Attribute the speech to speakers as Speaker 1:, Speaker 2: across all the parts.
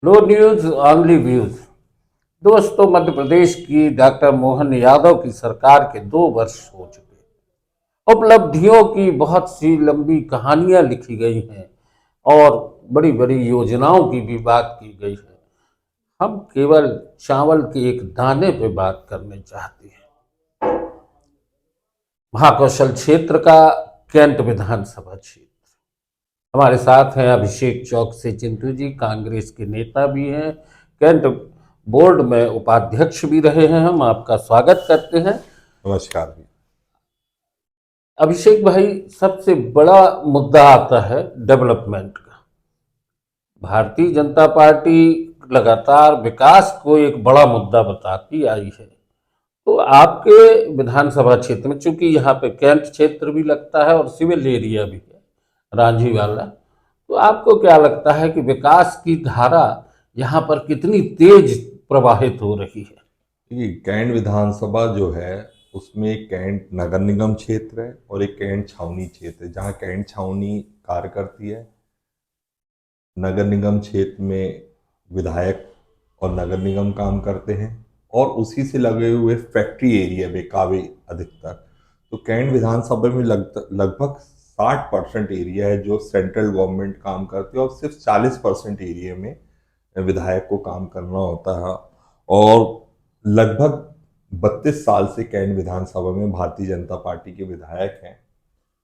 Speaker 1: No news only views. दोस्तों, मध्य प्रदेश की doctor Mohan Yadav की सरकार के 2 वर्ष हो चुके। उपलब्धियों की बहुत सी लंबी कहानियां लिखी गई हैं और बड़ी बड़ी योजनाओं की भी बात की गई है। हम केवल चावल के एक दाने पे बात करने चाहते हैं। महाकौशल क्षेत्र का कैंट विधानसभा क्षेत्र। हमारे साथ हैं अभिषेक चौक से चिंटू जी, कांग्रेस के नेता भी हैं, कैंट बोर्ड में उपाध्यक्ष भी रहे हैं। हम आपका स्वागत करते हैं।
Speaker 2: नमस्कार जी।
Speaker 1: अभिषेक भाई, सबसे बड़ा मुद्दा आता है डेवलपमेंट का। भारतीय जनता पार्टी लगातार विकास को एक बड़ा मुद्दा बताती आई है। तो आपके विधानसभा क्षेत्र में, चूंकि यहाँ पे कैंट क्षेत्र भी लगता है और सिविल एरिया भी है, रांझी वाला, तो आपको क्या लगता है कि विकास की धारा यहाँ पर कितनी तेज प्रवाहित हो रही है?
Speaker 2: देखिए, कैंट विधानसभा जो है उसमें एक कैंट नगर निगम क्षेत्र है और एक कैंट छावनी क्षेत्र है। जहाँ कैंट छावनी कार्य करती है, नगर निगम क्षेत्र में विधायक और नगर निगम काम करते हैं और उसी से लगे हुए फैक्ट्री एरिया में काफ़ी अधिकतर। तो कैंट विधानसभा में लगभग 60% एरिया है जो सेंट्रल गवर्नमेंट काम करती है और सिर्फ 40% एरिया में विधायक को काम करना होता है। और लगभग 32 साल से कैंट विधानसभा में भारतीय जनता पार्टी के विधायक हैं।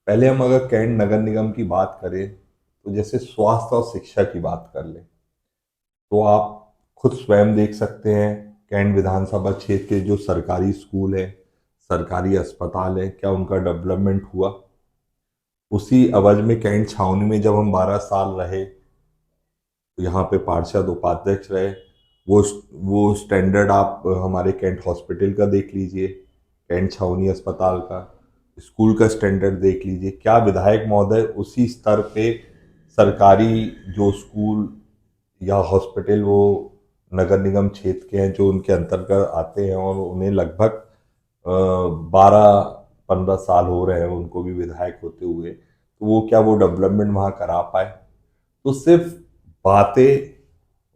Speaker 2: पहले हम अगर कैंट नगर निगम की बात करें तो जैसे स्वास्थ्य और शिक्षा की बात कर लें तो आप खुद स्वयं देख सकते हैं कैंट विधानसभा क्षेत्र के जो सरकारी स्कूल है, सरकारी अस्पताल है, क्या उनका डेवलपमेंट हुआ। उसी अवधि में कैंट छावनी में जब हम 12 साल रहे तो यहाँ पे पार्षद उपाध्यक्ष रहे। वो वो स्टैंडर्ड आप हमारे कैंट हॉस्पिटल का देख लीजिए, कैंट छावनी अस्पताल का, स्कूल का स्टैंडर्ड देख लीजिए। क्या विधायक महोदय उसी स्तर पे सरकारी जो स्कूल या हॉस्पिटल वो नगर निगम क्षेत्र के हैं जो उनके अंतर्गत आते हैं और उन्हें लगभग 12-15 साल हो रहे हैं उनको भी विधायक होते हुए, तो वो क्या वो डेवलपमेंट वहाँ करा पाए? तो सिर्फ बातें,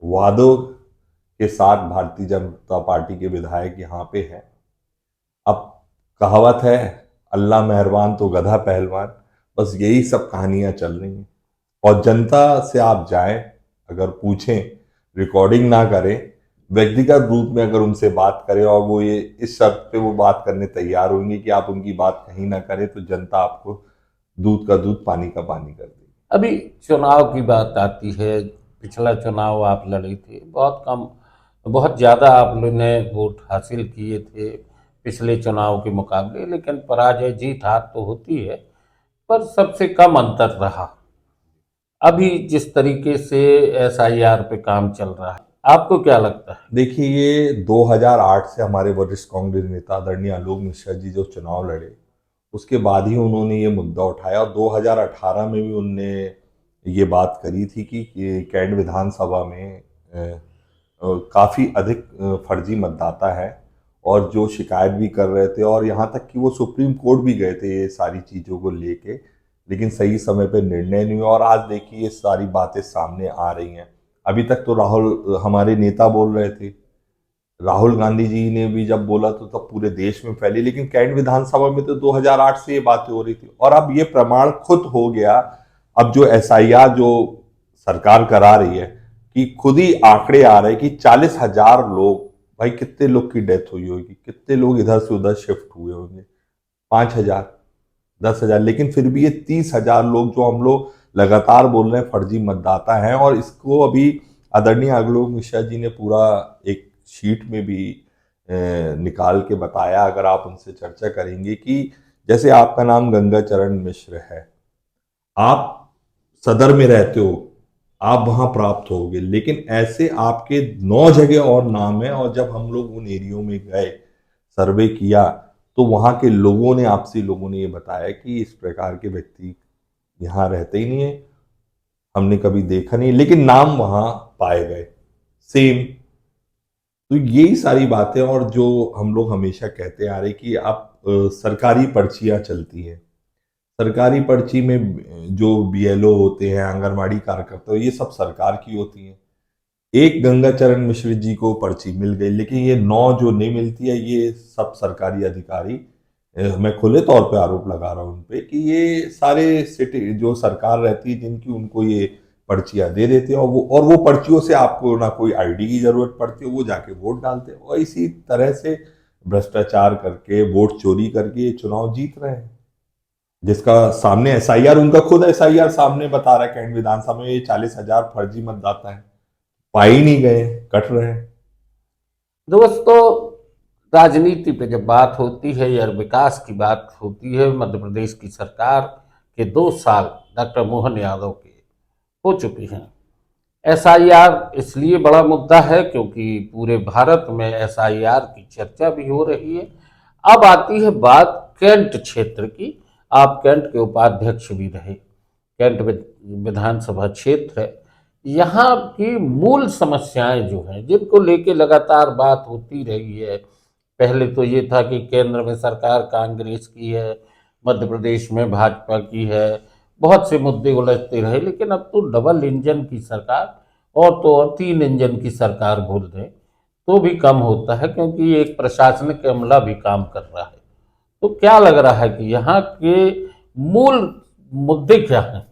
Speaker 2: वादों के साथ भारतीय जनता पार्टी के विधायक यहाँ पे हैं। अब कहावत है, अल्लाह मेहरबान तो गधा पहलवान। बस यही सब कहानियां चल रही हैं। और जनता से आप जाएं, अगर पूछें, रिकॉर्डिंग ना करें, व्यक्तिगत रूप में अगर उनसे बात करें और वो ये इस शर्त पे वो बात करने तैयार होंगे कि आप उनकी बात कहीं ना करें, तो जनता आपको दूध का दूध पानी का पानी कर देगी।
Speaker 1: अभी चुनाव की बात आती है। पिछला चुनाव आप लड़े थे, बहुत कम, बहुत ज़्यादा आपने वोट हासिल किए थे पिछले चुनाव के मुकाबले, लेकिन पराजय जीत हार तो होती है, पर सबसे कम अंतर रहा। अभी जिस तरीके से एसआईआर पे काम चल रहा है, आपको क्या लगता है?
Speaker 2: देखिए, ये 2008 से हमारे वरिष्ठ कांग्रेस नेता आदरणीय आलोक मिश्रा जी जो चुनाव लड़े, उसके बाद ही उन्होंने ये मुद्दा उठाया और 2018 में भी उनने ये बात करी थी कि कैंट विधानसभा में काफ़ी अधिक फर्जी मतदाता है और जो शिकायत भी कर रहे थे और यहाँ तक कि वो सुप्रीम कोर्ट भी गए थे ये सारी चीज़ों को लेके, लेकिन सही समय पे निर्णय नहीं हुआ। और आज देखिए ये सारी बातें सामने आ रही हैं। अभी तक तो राहुल हमारे नेता बोल रहे थे, राहुल गांधी जी ने भी जब बोला तो तब पूरे देश में फैली, लेकिन कैंट विधानसभा में तो 2008 से ये बातें हो रही थी और अब ये प्रमाण खुद हो गया। अब जो एसआईआर जो सरकार करा रही है कि खुद ही आंकड़े आ रहे हैं कि 40,000 लोग, भाई कितने लोग की डेथ हुई होगी, कितने लोग इधर से उधर शिफ्ट हुए होंगे? 5,000, 10,000, लेकिन फिर भी ये 30,000 लोग जो हम लोग लगातार बोल रहे हैं फर्जी मतदाता हैं। और इसको अभी आदरणीय आलोक मिश्रा जी ने पूरा एक शीट में भी निकाल के बताया। अगर आप उनसे चर्चा करेंगे कि जैसे आपका नाम गंगा चरण मिश्र है, आप सदर में रहते हो, आप वहां प्राप्त होगे, लेकिन ऐसे आपके 9 जगह और नाम है और जब हम लोग उन एरियो में गए, सर्वे किया, तो वहां के लोगों ने, आपसी लोगों ने ये बताया कि इस प्रकार के व्यक्ति यहाँ रहते ही नहीं है, हमने कभी देखा नहीं, लेकिन नाम वहां पाए गए सेम। तो यही सारी बातें, और जो हम लोग हमेशा कहते आ रहे कि आप सरकारी पर्चियां चलती हैं, सरकारी पर्ची में जो बीएलओ होते हैं, आंगनवाड़ी कार्यकर्ता, ये सब सरकार की होती हैं। एक गंगाचरण मिश्र जी को पर्ची मिल गई, लेकिन ये 9 जो नहीं मिलती है, ये सब सरकारी अधिकारी, मैं खुले तौर पे आरोप लगा रहा हूं उन पे कि ये सारे सिटी जो सरकार रहती है जिनकी, उनको ये पर्चियां दे देते हैं, और वो पर्चियों से आपको ना कोई आईडी की जरूरत पड़ती है, वो जाके वोट डालते हैं, और इसी तरह से भ्रष्टाचार करके, वोट चोरी करके ये चुनाव जीत रहे हैं। जिसका सामने एसआईआर, उनका खुद एसआईआर सामने बता रहा है, कैंट विधानसभा में ये 40,000 फर्जी मतदाता है, पाई ही नहीं गए, कट रहे हैं।
Speaker 1: दोस्तों, राजनीति पे जब बात होती है या विकास की बात होती है, मध्य प्रदेश की सरकार के 2 साल डॉक्टर मोहन यादव के हो चुके हैं। एसआईआर इसलिए बड़ा मुद्दा है क्योंकि पूरे भारत में एसआईआर की चर्चा भी हो रही है। अब आती है बात कैंट क्षेत्र की। आप कैंट के उपाध्यक्ष भी रहे, कैंट विधानसभा क्षेत्र है। यहाँ की मूल समस्याएं जो हैं, जिनको लेके लगातार बात होती रही है, पहले तो ये था कि केंद्र में सरकार कांग्रेस की है, मध्य प्रदेश में भाजपा की है, बहुत से मुद्दे उलझते रहे, लेकिन अब तो डबल इंजन की सरकार, और तो और 3 इंजन की सरकार बोल दें तो भी कम होता है, क्योंकि एक प्रशासनिक अमला भी काम कर रहा है। तो क्या लग रहा है कि यहाँ के मूल मुद्दे क्या हैं?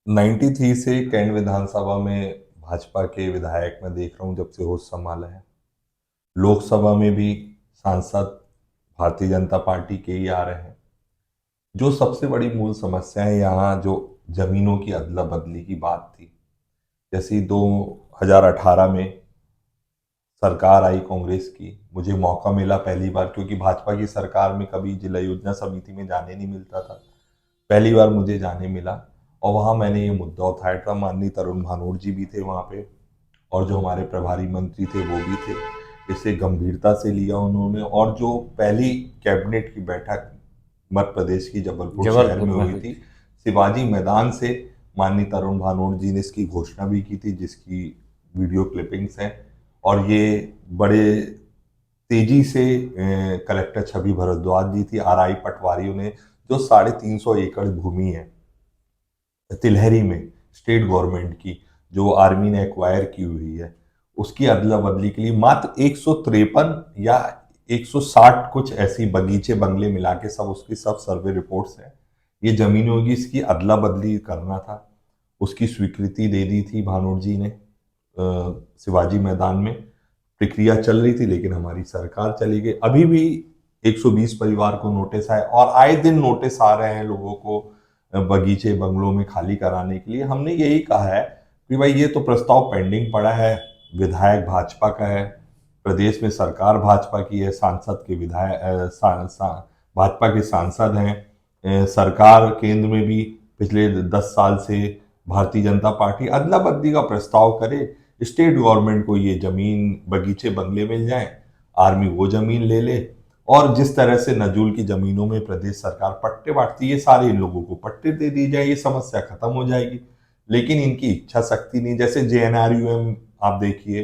Speaker 2: 93 से कैंट विधानसभा में भाजपा के विधायक मैं देख रहा हूं जब से होश संभाला है। लोकसभा में भी सांसद भारतीय जनता पार्टी के ही आ रहे हैं। जो सबसे बड़ी मूल समस्या है यहाँ, जो जमीनों की अदला बदली की बात थी, जैसे 2018 में सरकार आई कांग्रेस की, मुझे मौका मिला पहली बार, क्योंकि भाजपा की सरकार में कभी जिला योजना समिति में जाने नहीं मिलता था, पहली बार मुझे जाने मिला, और वहाँ मैंने ये मुद्दा उठाया था। माननीय तरुण भानोट जी भी थे वहाँ पे, और जो हमारे प्रभारी मंत्री थे वो भी थे। इसे गंभीरता से लिया उन्होंने, और जो पहली कैबिनेट की बैठक मध्य प्रदेश की जबलपुर शहर में हुई थी, शिवाजी मैदान से माननीय तरुण भानोट जी ने इसकी घोषणा भी की थी, जिसकी वीडियो क्लिपिंग्स हैं। और ये बड़े तेजी से कलेक्टर छवि भारद्वाज जी थी, आरआई पटवारियों ने, जो 350 एकड़ भूमि है तिलहरी में स्टेट गवर्नमेंट की, जो आर्मी ने एक्वायर की हुई है, उसकी अदला बदली के लिए मात्र 153 या 160 कुछ ऐसी बगीचे बंगले मिला के सब उसकी सब सर्वे रिपोर्ट्स हैं, ये जमीन होगी, इसकी अदला बदली करना था। उसकी स्वीकृति दे दी थी भानोट जी ने शिवाजी मैदान में। प्रक्रिया चल रही थी, लेकिन हमारी सरकार चली गई। अभी भी 120 परिवार को नोटिस आए, और आए दिन नोटिस आ रहे हैं लोगों को बगीचे बंगलों में खाली कराने के लिए। हमने यही कहा है कि भाई ये तो प्रस्ताव पेंडिंग पड़ा है, विधायक भाजपा का है, प्रदेश में सरकार भाजपा की है, सांसद के विधायक भाजपा के सांसद हैं, सरकार केंद्र में भी पिछले 10 साल से भारतीय जनता पार्टी, अदला बदली का प्रस्ताव करे, स्टेट गवर्नमेंट को ये जमीन बगीचे बंगले मिल जाए, आर्मी वो जमीन ले ले, और जिस तरह से नजूल की जमीनों में प्रदेश सरकार पट्टे बांटती है, सारे इन लोगों को पट्टे दे दी जाए, ये समस्या खत्म हो जाएगी। लेकिन इनकी इच्छा शक्ति नहीं। जैसे जेएनआरयूएम आप देखिए,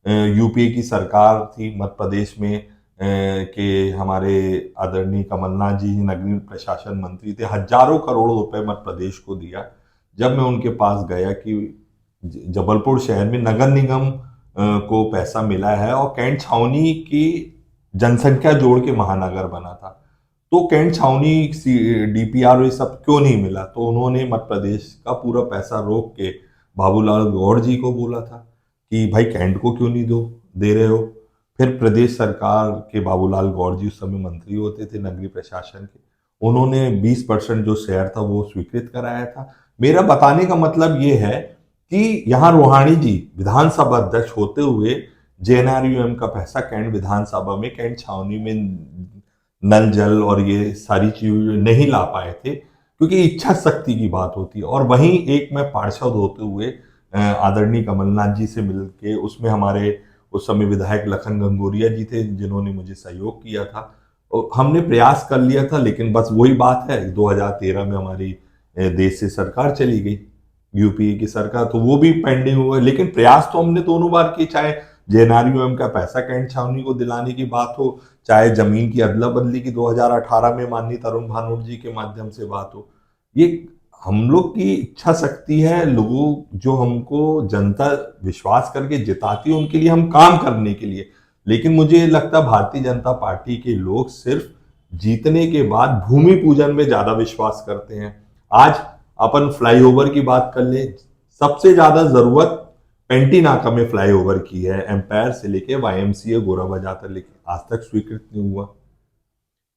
Speaker 2: यूपीए की सरकार थी मध्य प्रदेश में, के हमारे आदरणीय कमलनाथ जी नगरीय प्रशासन मंत्री थे, हजारों करोड़ रुपए मध्य प्रदेश को दिया। जब मैं उनके पास गया कि जबलपुर शहर में नगर निगम को पैसा मिला है, और कैंट छावनी की जनसंख्या जोड़ के महानगर बना था, तो कैंट छावनी डीपीआर ये सब क्यों नहीं मिला? तो उन्होंने मध्य प्रदेश का पूरा पैसा रोक के बाबूलाल गौड़ जी को बोला था कि भाई कैंट को क्यों नहीं दे रहे हो। फिर प्रदेश सरकार के बाबूलाल गौड़ जी उस समय मंत्री होते थे नगरीय प्रशासन के, उन्होंने 20% जो शेयर था वो स्वीकृत कराया था। मेरा बताने का मतलब ये है कि यहाँ रोहाणी जी विधानसभा अध्यक्ष होते हुए जेएनआरयूएम का पैसा कैंट विधानसभा में, कैंट छावनी में नल जल और ये सारी चीजें नहीं ला पाए थे, क्योंकि इच्छा शक्ति की बात होती है। और वहीं एक मैं पार्षद होते हुए आदरणीय कमलनाथ जी से मिलके, उसमें हमारे उस समय विधायक लखन गंगोरिया जी थे जिन्होंने मुझे सहयोग किया था, और हमने प्रयास कर लिया था, लेकिन बस वही बात है, 2013 में हमारी देश से सरकार चली गई, यूपीए की सरकार, तो वो भी पेंडिंग हुआ। लेकिन प्रयास तो हमने दोनों बार किए, चाहे जेएनआरयूएम का पैसा कैंट छावनी को दिलाने की बात हो, चाहे जमीन की अदला बदली की 2018 में माननीय तरुण भानोट जी के माध्यम से बात हो। ये हम लोग की इच्छा शक्ति है, लोगों जो हमको जनता विश्वास करके जिताती है उनके लिए हम काम करने के लिए। लेकिन मुझे लगता है भारतीय जनता पार्टी के लोग सिर्फ जीतने के बाद भूमि पूजन में ज्यादा विश्वास करते हैं। आज अपन फ्लाईओवर की बात कर ले, सबसे ज्यादा जरूरत पेंटी नाका में फ्लाईओवर की है, एम्पायर से लेके वाईएमसीए गोरा बाजार तक, लेकिन आज तक स्वीकृत नहीं हुआ।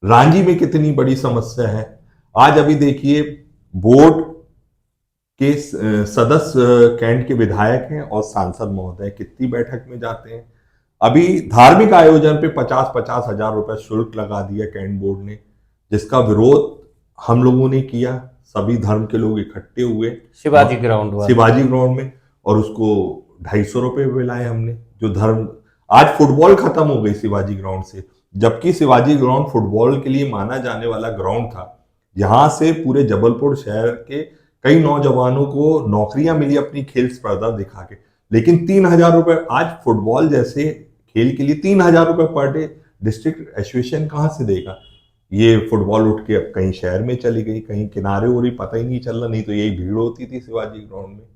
Speaker 2: रांची में कितनी बड़ी समस्या है। आज अभी देखिए बोर्ड के सदस्य कैंट के विधायक हैं और सांसद महोदय कितनी बैठक में जाते हैं। अभी धार्मिक आयोजन पे 50-50 हजार रुपए शुल्क लगा दिया कैंट बोर्ड ने, जिसका विरोध हम लोगों ने किया। सभी धर्म के लोग इकट्ठे हुए
Speaker 1: शिवाजी ग्राउंड
Speaker 2: में, और उसको 250 रुपए पे लाए हमने। जो धर्म, आज फुटबॉल खत्म हो गई शिवाजी ग्राउंड से, जबकि शिवाजी ग्राउंड फुटबॉल के लिए माना जाने वाला ग्राउंड था। यहां से पूरे जबलपुर शहर के कई नौजवानों को नौकरियां मिली अपनी खेल स्पर्धा दिखा के, लेकिन 3,000 रुपए आज फुटबॉल जैसे खेल के लिए 3,000 रुपए पर डे डिस्ट्रिक्ट एसोसिएशन कहां से देगा। ये फुटबॉल उठ के अब कहीं शहर में चली गई, कहीं किनारे हो रही, पता ही नहीं चल रहा। नहीं तो यही भीड़ होती थी शिवाजी ग्राउंड में।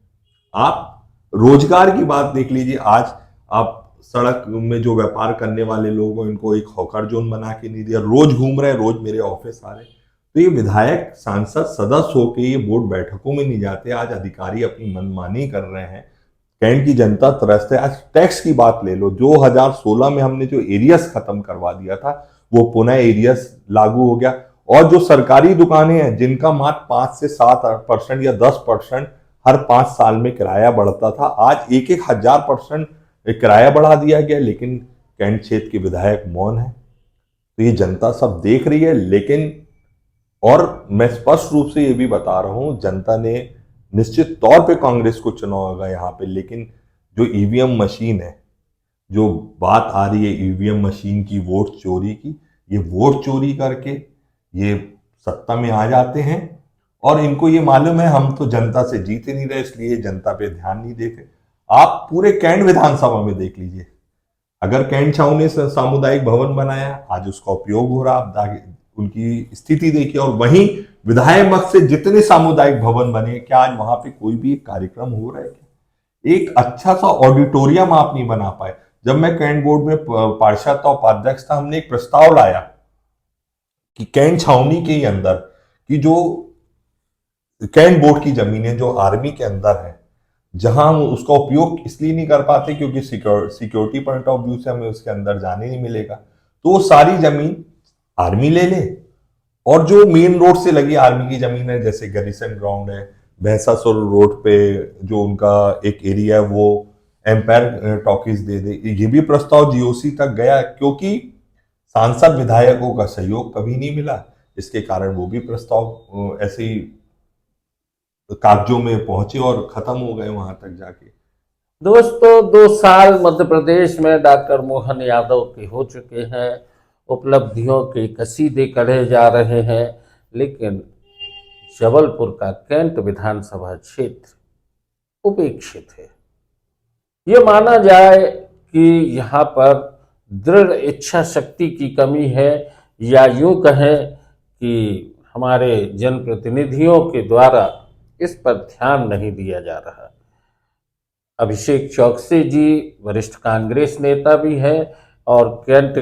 Speaker 2: आप रोजगार की बात देख लीजिए, आज आप सड़क में जो व्यापार करने वाले लोग हैं इनको एक हॉकर जोन बना के नहीं दिया, रोज घूम रहे हैं, रोज मेरे ऑफिस आ रहे हैं। तो ये विधायक सांसद सदस्य होकर ये बोर्ड बैठकों में नहीं जाते, आज अधिकारी अपनी मनमानी कर रहे हैं। कैंट की जनता त्रस्त है। आज टैक्स की बात ले लो, 2016 में हमने जो एरियस खत्म करवा दिया था वो पुनः एरियस लागू हो गया, और जो सरकारी दुकानें हैं जिनका मात्र 5 से 7% या 10% हर 5 साल में किराया बढ़ता था, आज 1,000% किराया बढ़ा दिया गया। लेकिन कैंट क्षेत्र के विधायक मौन है। तो ये जनता सब देख रही है। लेकिन और मैं स्पष्ट रूप से ये भी बता रहा हूं, जनता ने निश्चित तौर पे कांग्रेस को चुना होगा यहाँ पे। लेकिन जो ईवीएम मशीन है, जो बात आ रही है ईवीएम मशीन की, वोट चोरी की, ये वोट चोरी करके ये सत्ता में आ जाते हैं और इनको ये मालूम है हम तो जनता से जीत ही नहीं रहे, इसलिए जनता पे ध्यान नहीं देते। आप पूरे कैंट विधानसभा में देख लीजिए, अगर कैंट छाऊ ने सामुदायिक भवन बनाया, आज उसका उपयोग हो रहा, आप उनकी स्थिति देखिए। और वहीं विधायक मत से जितने सामुदायिक भवन बने, क्या आज वहां पे कोई भी कार्यक्रम हो रहा है क्या? एक अच्छा सा ऑडिटोरियम आप नहीं बना पाए। जब मैं कैंट बोर्ड में पार्षद था, उपाध्यक्ष था, हमने एक प्रस्ताव लाया कि कैंट छावनी के अंदर की जो कैंट बोर्ड की जमीनें जो आर्मी के अंदर है, जहां हम उसका उपयोग इसलिए नहीं कर पाते क्योंकि सिक्योरिटी पॉइंट ऑफ व्यू से हमें उसके अंदर जाने नहीं मिलेगा, तो वो सारी जमीन आर्मी ले ले। और जो मेन रोड से लगी आर्मी की जमीन है, जैसे गैरिसन ग्राउंड है, भैंसासुर रोड पे जो उनका एक एरिया है, वो एम्पायर टॉकीज दे दे। ये भी प्रस्ताव जीओसी तक गया, क्योंकि सांसद विधायकों का सहयोग कभी नहीं मिला। इसके कारण वो भी प्रस्ताव ऐसे ही कागजों में पहुंचे और खत्म हो गए वहां तक जाके।
Speaker 1: दोस्तों, 2 साल मध्य प्रदेश में डॉक्टर मोहन यादव के हो चुके हैं, उपलब्धियों के कसीदे करे जा रहे हैं, लेकिन जबलपुर का कैंट विधानसभा क्षेत्र उपेक्षित है। ये माना जाए कि यहाँ पर दृढ़ इच्छा शक्ति की कमी है, या यूं कहें कि हमारे जनप्रतिनिधियों के द्वारा इस पर ध्यान नहीं दिया जा रहा। अभिषेक चौकसी जी वरिष्ठ कांग्रेस नेता भी हैं और कैंट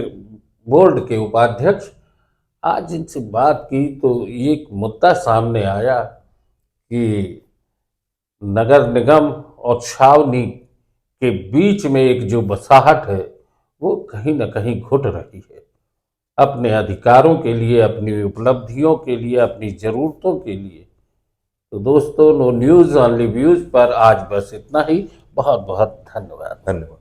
Speaker 1: बोर्ड के उपाध्यक्ष। आज इनसे बात की तो एक मुद्दा सामने आया कि नगर निगम और छावनी के बीच में एक जो बसाहट है वो कहीं ना कहीं घुट रही है। अपने अधिकारों के लिए, अपनी उपलब्धियों के लिए, अपनी ज़रूरतों के लिए। तो दोस्तों, नो न्यूज़ ओनली व्यूज़ पर आज बस इतना ही। बहुत बहुत धन्यवाद।